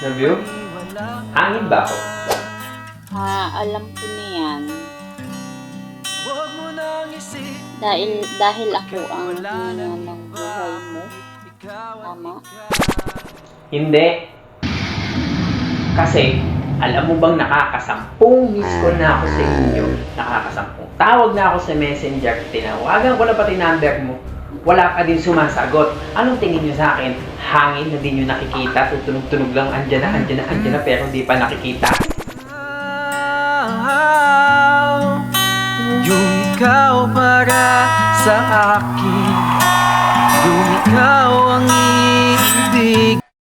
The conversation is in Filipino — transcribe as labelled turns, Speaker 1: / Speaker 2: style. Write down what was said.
Speaker 1: Love you? Hangin ba ako?
Speaker 2: Alam ko na yan. Dahil ako ang hina ng buhay mo. Tama?
Speaker 1: Hindi. Kasi, alam mo bang nakakasampung miss call na ako sa inyo? Nakakasampung tawag na ako sa messenger. Tinawagan ko na pati number mo. Wala ka din sumasagot. Anong tingin nyo sa akin? Hangin na di nyo nakikita. Tutunog-tunog lang. Andyan na. Pero di pa nakikita.
Speaker 3: Yung ikaw para sa akin, yung ikaw ang